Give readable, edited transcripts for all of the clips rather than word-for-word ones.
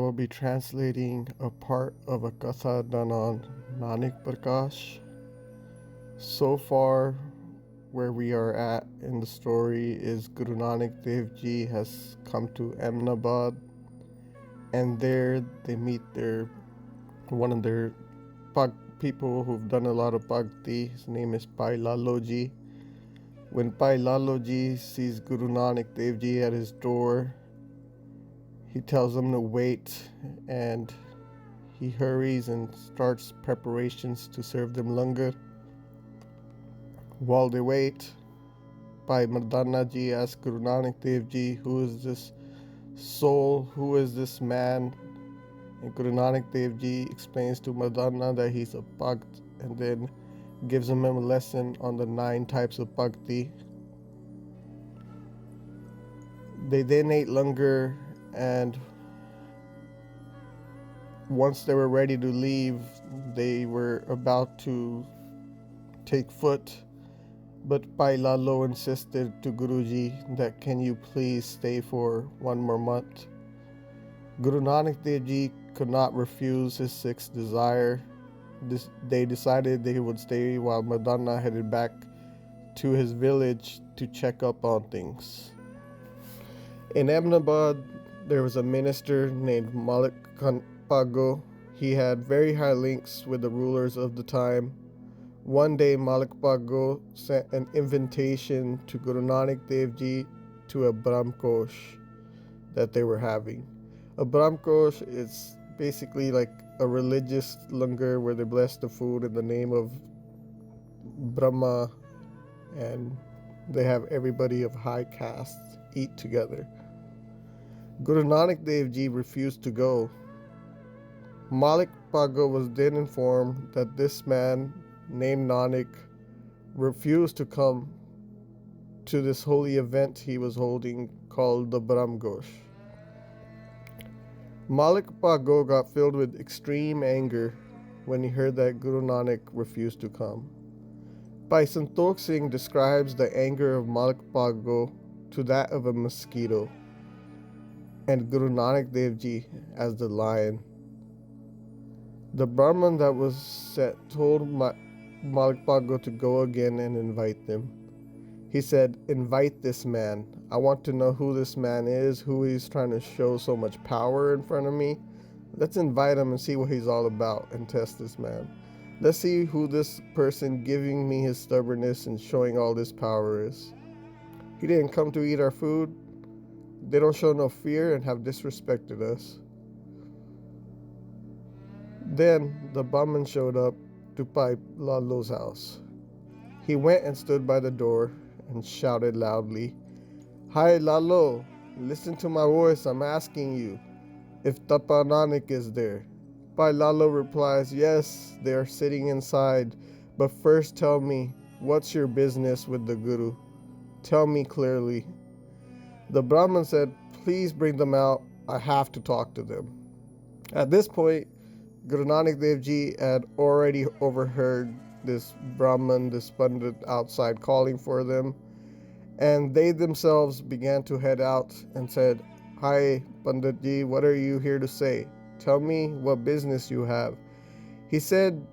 I will be translating a part of a Katha done on Nanak Parkash. So far, where we are at in the story is Guru Nanak Dev Ji has come to Ahmedabad, and there they meet one of their people who've done a lot of bhakti. His name is Bhai Lalo Ji. When Bhai Lalo Ji sees Guru Nanak Dev Ji at his door, he tells him to wait, and he hurries and starts preparations to serve them langar. While they wait, Bhai Mardana Ji asks Guru Nanak Dev Ji, who is this soul, who is this man? And Guru Nanak Dev Ji explains to Mardana that he's a Bhakt, and then gives him a lesson on the 9 types of bhakti. They then ate langar, and once they were ready to leave, they were about to take foot, but Bhai Lalo insisted to Guruji that can you please stay for 1 more month. Guru Nanak Dev Ji could not refuse his Sikh's desire. They decided they would stay while Mardana headed back to his village to check up on things. In Ahmedabad, there was a minister named Malik. Bhago. He had very high links with the rulers of the time. One day, Malik Bhago sent an invitation to Guru Nanak Dev Ji to a Brahmkosh that they were having. A Brahmkosh is basically like a religious langar where they bless the food in the name of Brahma, and they have everybody of high caste eat together. Guru Nanak Dev Ji refused to go. Malik Bhago was then informed that this man named Nanak refused to come to this holy event he was holding called the Brahmkosh. Malik Bhago got filled with extreme anger when he heard that Guru Nanak refused to come. Bhai Santokh Singh describes the anger of Malik Bhago to that of a mosquito, and Guru Nanak Dev Ji as the lion. The Brahman that was set told Malik Bhago to go again and invite them. He said, invite this man. I want to know who this man is, who he's trying to show so much power in front of me. Let's invite him and see what he's all about and test this man. Let's see who this person giving me his stubbornness and showing all this power is. He didn't come to eat our food. They don't show no fear and have disrespected us. Then the Brahman showed up to Bhai Lalo's house. He went and stood by the door and shouted loudly, "Hi Lalo, listen to my voice, I'm asking you if Tapa Nanak is there." Bhai Lalo replies, "Yes, they are sitting inside, but first tell me, what's your business with the Guru? Tell me clearly." The Brahman said, "Please bring them out, I have to talk to them." At this point, Guru Nanak Dev Ji had already overheard this Brahman, this Pandit outside calling for them, and they themselves began to head out and said, "Hi Pandit Ji, what are you here to say? Tell me what business you have." He said,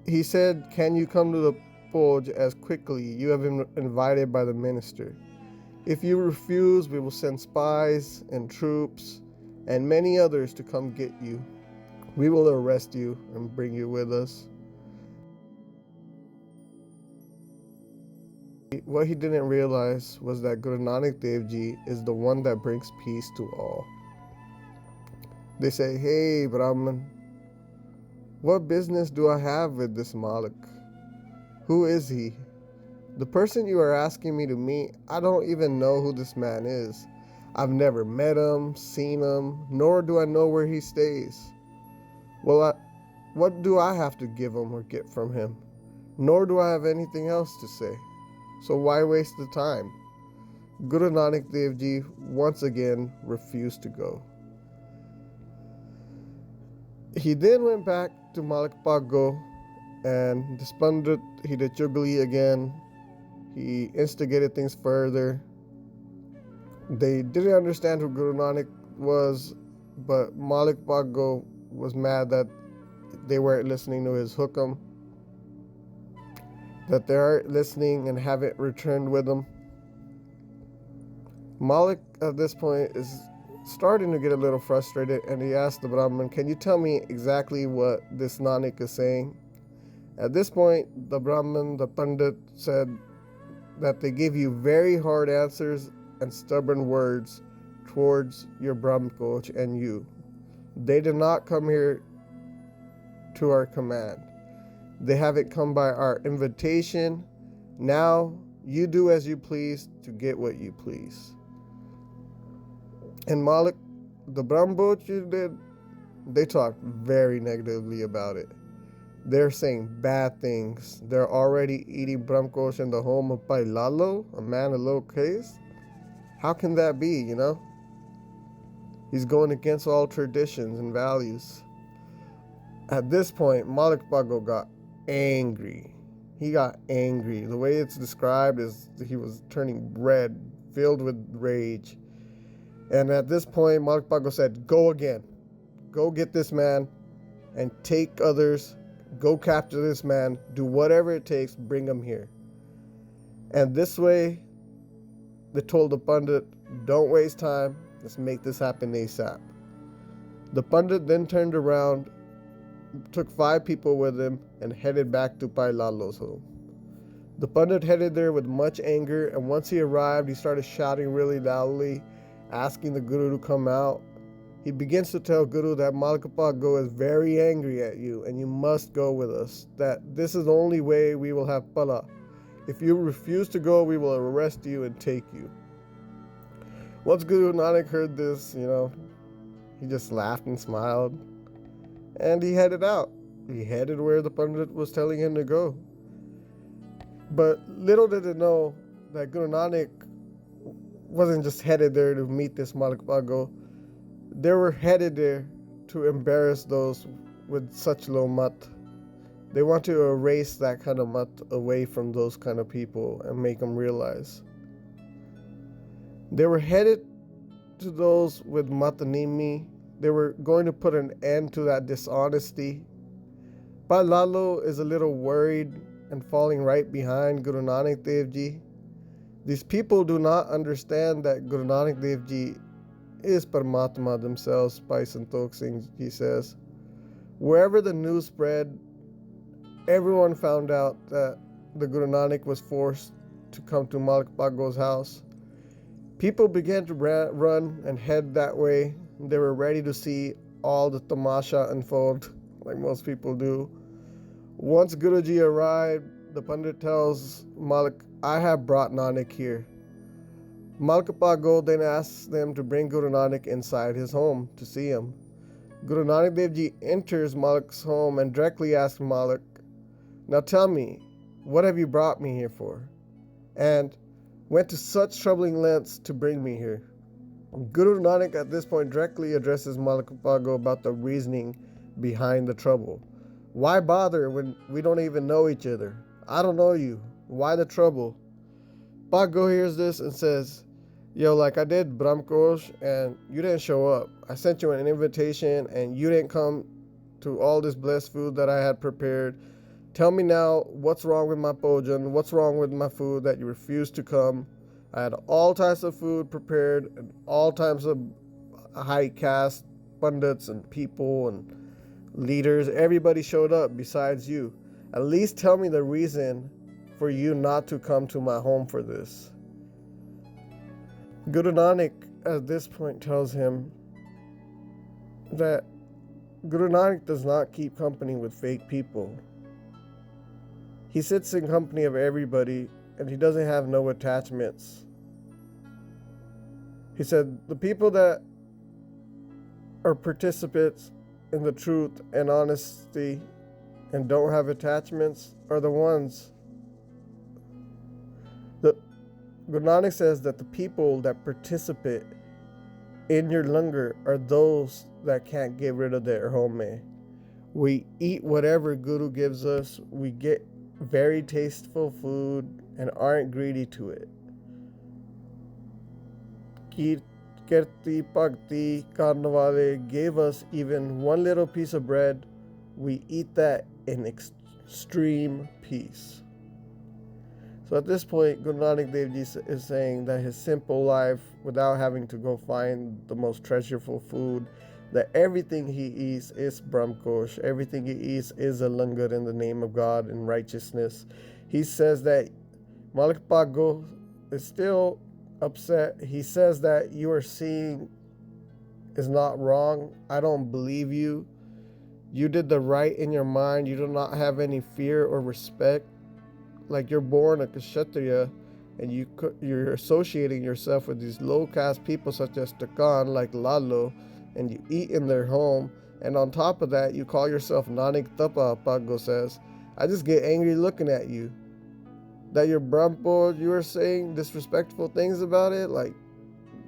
"Can you come to the Poj as quickly? You have been invited by the minister. If you refuse, we will send spies and troops and many others to come get you. We will arrest you and bring you with us." What he didn't realize was that Guru Nanak Dev Ji is the one that brings peace to all. They say, "Hey Brahman, what business do I have with this Malik? Who is he? The person you are asking me to meet, I don't even know who this man is. I've never met him, seen him, nor do I know where he stays. Well, what do I have to give him or get from him? Nor do I have anything else to say. So why waste the time?" Guru Nanak Dev Ji once again refused to go. He then went back to Malik Bhago, and this Pandit, he did chugli again. He instigated things further. They didn't understand who Guru Nanak was, but Malik Bhago was mad that they weren't listening to his hukam, that they aren't listening and haven't returned with him. Malik at this point is starting to get a little frustrated, and he asked the Brahmin, "Can you tell me exactly what this Nanak is saying?" At this point, the Brahmin, the Pandit, said that they give you very hard answers and stubborn words towards your Brahm coach and you. They did not come here to our command. They haven't come by our invitation. Now you do as you please to get what you please. And Malik, the Brahm coach did, they talked very negatively about it. They're saying bad things. They're already eating Brahmkosh in the home of Bhai Lalo, a man of low caste. How can that be, you know? He's going against all traditions and values. At this point, Malik Bhago got angry. He got angry. The way it's described is he was turning red, filled with rage. And at this point, Malik Bhago said, "Go again. Go get this man and take others. Go capture this man. Do whatever it takes. Bring him here." And this way, they told the Pandit, "Don't waste time. Let's make this happen ASAP." The Pandit then turned around, took 5 people with him, and headed back to Bhai Lalo's home. The Pandit headed there with much anger, and once he arrived, he started shouting really loudly, asking the Guru to come out. He begins to tell Guru that Malik Bhago is very angry at you and you must go with us, that this is the only way we will have pala. If you refuse to go, we will arrest you and take you. Once Guru Nanak heard this, he just laughed and smiled, and he headed out. He headed where the Pandit was telling him to go. But little did they know that Guru Nanak wasn't just headed there to meet this Malik Bhago. They were headed there to embarrass those with such low mat. They want to erase that kind of mat away from those kind of people and make them realize. They were headed to those with matanimi. They were going to put an end to that dishonesty. But Lalo is a little worried and falling right behind Guru Nanak Dev Ji. These people do not understand that Guru Nanak Dev Ji is Paramatma themselves. Bhai Santokh Singh, he says. Wherever the news spread, everyone found out that the Guru Nanak was forced to come to Malik Bhago's house. People began to run and head that way. They were ready to see all the tamasha unfold, like most people do. Once Guruji arrived, the Pandit tells Malik, "I have brought Nanak here." Malik Bhago then asks them to bring Guru Nanak inside his home to see him. Guru Nanak Dev Ji enters Malik's home and directly asks Malik, "Now tell me, what have you brought me here for? And went to such troubling lengths to bring me here?" Guru Nanak at this point directly addresses Malik Bhago about the reasoning behind the trouble. Why bother when we don't even know each other? I don't know you. Why the trouble? Bhago hears this and says, "Yo, like I did Brahmkosh and you didn't show up. I sent you an invitation and you didn't come to all this blessed food that I had prepared. Tell me now, what's wrong with my pojan? What's wrong with my food that you refused to come? I had all types of food prepared and all types of high caste pundits and people and leaders. Everybody showed up besides you. At least tell me the reason for you not to come to my home for this." Guru Nanak at this point tells him that Guru Nanak does not keep company with fake people. He sits in company of everybody and he doesn't have no attachments. He said the people that are participants in the truth and honesty and don't have attachments are the ones. Guru Nanak says that the people that participate in your langar are those that can't get rid of their home. We eat whatever Guru gives us. We get very tasteful food and aren't greedy to it. Kirti Bhakti Karnavale gave us even one little piece of bread. We eat that in extreme peace. So at this point, Guru Nanak Dev Ji is saying that his simple life, without having to go find the most treasureful food, that everything he eats is Brahmkosh, everything he eats is a langar in the name of God and righteousness. He says that Malik Bhago is still upset. He says that you are seeing is not wrong. I don't believe you. You did the right in your mind. You do not have any fear or respect. Like you're born a Kshatriya and you're associating yourself with these low caste people such as Takan, like Lalo, and you eat in their home. And on top of that, you call yourself Nanak Tapa, Bhago says. I just get angry looking at you. That you're Brahmo, you are saying disrespectful things about it. Like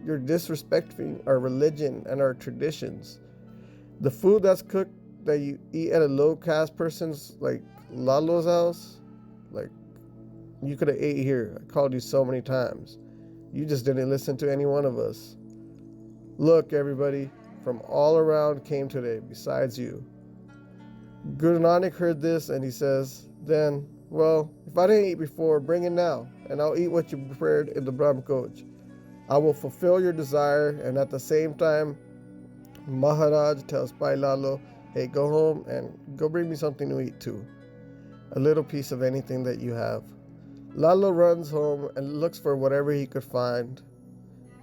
you're disrespecting our religion and our traditions. The food that's cooked that you eat at a low caste person's like Lalo's house, like you could have ate here. I called you so many times. You just didn't listen to any one of us. Look, everybody from all around came today besides you. Guru Nanak heard this and he says, then, well, if I didn't eat before, bring it now, and I'll eat what you prepared in the Brahm coach. I will fulfill your desire, and at the same time, Maharaj tells Bhai Lalo, hey, go home and go bring me something to eat too. A little piece of anything that you have. Lalo runs home and looks for whatever he could find.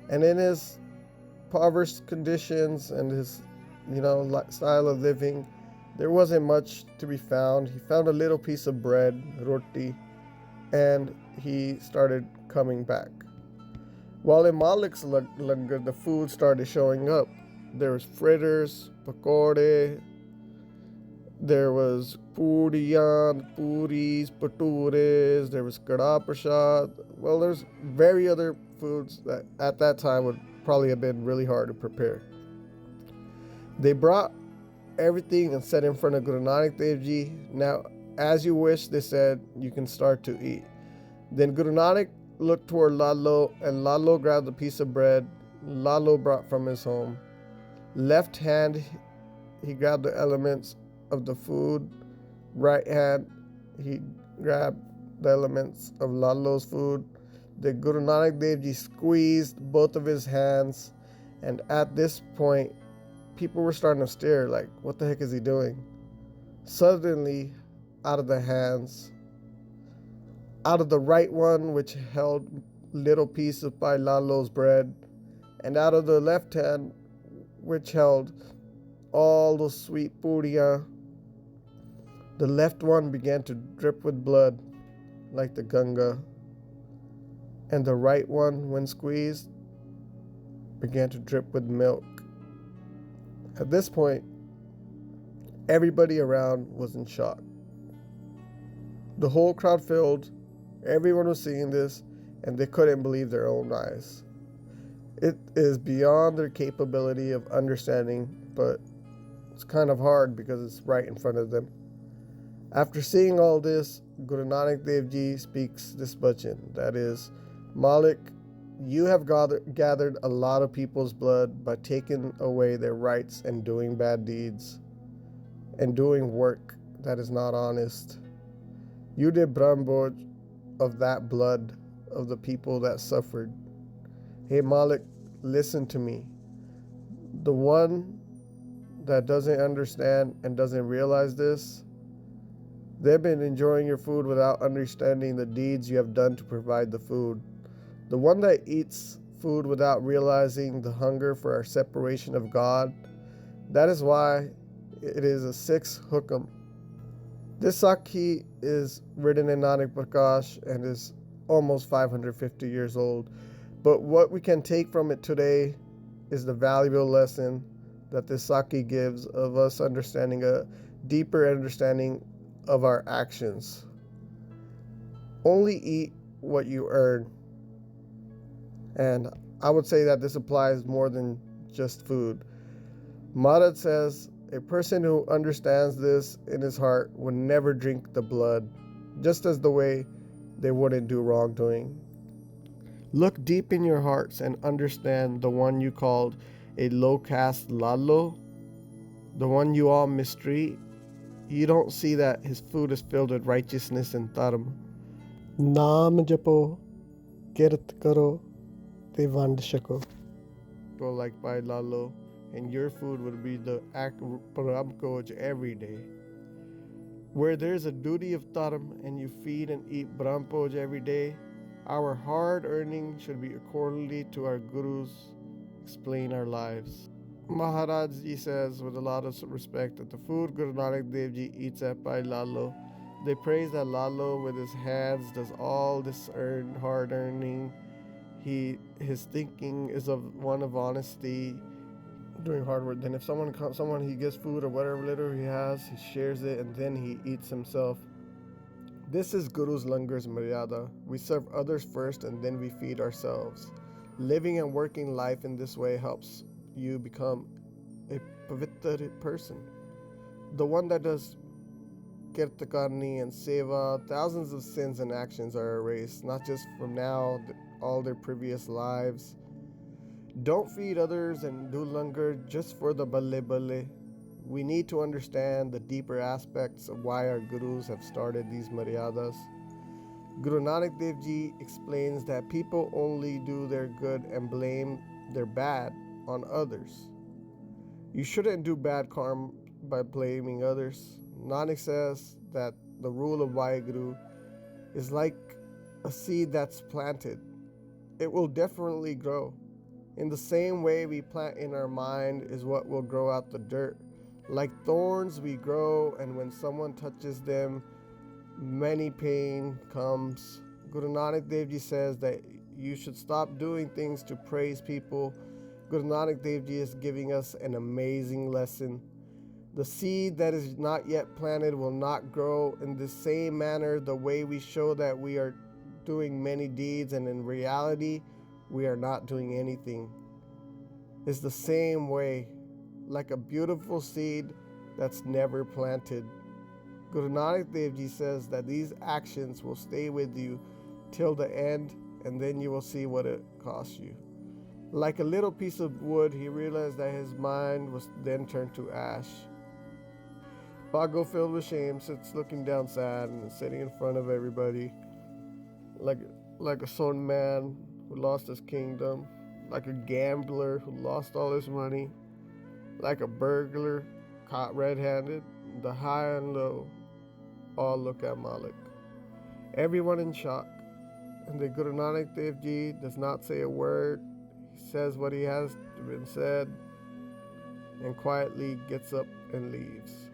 And in his impoverished conditions and his, style of living, there wasn't much to be found. He found a little piece of bread, roti, and he started coming back. While in Malik's langar, the food started showing up. There was fritters, pakode, there was puriyan, puris, patures, there was kada prasad. Well, there's very other foods that at that time would probably have been really hard to prepare. They brought everything and set in front of Guru Nanak Dev Ji. Now, as you wish, they said, you can start to eat. Then Guru Nanak looked toward Lalo, and Lalo grabbed a piece of bread Lalo brought from his home. Left hand, he grabbed the elements of the food. Right hand, he grabbed the elements of Lalo's food. The Guru Nanak Dev Ji squeezed both of his hands, and at this point, people were starting to stare like, what the heck is he doing? Suddenly, out of the hands, out of the right one, which held little piece of Bhai Lalo's bread, and out of the left hand, which held all the sweet puriya, the left one began to drip with blood like the Ganga, and the right one, when squeezed, began to drip with milk. At this point, everybody around was in shock. The whole crowd filled, everyone was seeing this, and they couldn't believe their own eyes. It is beyond their capability of understanding, but it's kind of hard because it's right in front of them. After seeing all this, Guru Nanak Dev Ji speaks this bhajan, that is, Malik, you have gathered a lot of people's blood by taking away their rights and doing bad deeds and doing work that is not honest. You did Brahmboj of that blood of the people that suffered. Hey Malik, listen to me. The one that doesn't understand and doesn't realize this, they've been enjoying your food without understanding the deeds you have done to provide the food. The one that eats food without realizing the hunger for our separation of God, that is why it is a sixth hukam. This Sakhi is written in Nanak Parkash and is almost 550 years old. But what we can take from it today is the valuable lesson that this Sakhi gives of us understanding a deeper understanding of our actions. Only eat what you earn. And I would say that this applies more than just food. Maharaj says, a person who understands this in his heart would never drink the blood, just as the way they wouldn't do wrongdoing. Look deep in your hearts and understand the one you called a low caste Lalo, the one you all mistreat. You don't see that his food is filled with righteousness and dharma. Naam japo, kirt karo, te vand shako. Go like Bhai Lalo, and your food would be the paramkoj every day. Where there's a duty of dharma and you feed and eat brampoj every day, our hard earning should be accordingly to our gurus explain our lives. Maharaj Ji says with a lot of respect that the food Guru Nanak Dev Ji eats at Bhai Lalo, they praise that Lalo with his hands does all this hard earning. His thinking is of one of honesty, doing hard work. Then if someone he gives food or whatever little he has, he shares it and then he eats himself. This is Guru's Langar's Maryada. We serve others first and then we feed ourselves. Living and working life in this way helps you become a pavitra person. The one that does kirtakarni and seva, thousands of sins and actions are erased, not just from now, all their previous lives. Don't feed others and do langar just for the balle balle. We need to understand the deeper aspects of why our gurus have started these maryadas. Guru Nanak Dev Ji explains that people only do their good and blame their bad on others. You shouldn't do bad karma by blaming others. Nanak says that the rule of Vaheguru is like a seed that's planted. It will definitely grow. In the same way we plant in our mind is what will grow out the dirt. Like thorns we grow, and when someone touches them, many pain comes. Guru Nanak Dev Ji says that you should stop doing things to praise people. Guru Nanak Dev Ji is giving us an amazing lesson. The seed that is not yet planted will not grow in the same manner. The way we show that we are doing many deeds and in reality we are not doing anything is the same way, like a beautiful seed that's never planted. Guru Nanak Dev Ji says that these actions will stay with you till the end, and then you will see what it costs you. Like a little piece of wood, he realized that his mind was then turned to ash. Bhago, filled with shame, sits looking down sad and sitting in front of everybody like a son man who lost his kingdom, like a gambler who lost all his money, like a burglar caught red-handed. The high and low all look at Malik. Everyone in shock. And the Guru Nanak Dev Ji does not say a word. He says what he has been said and quietly gets up and leaves.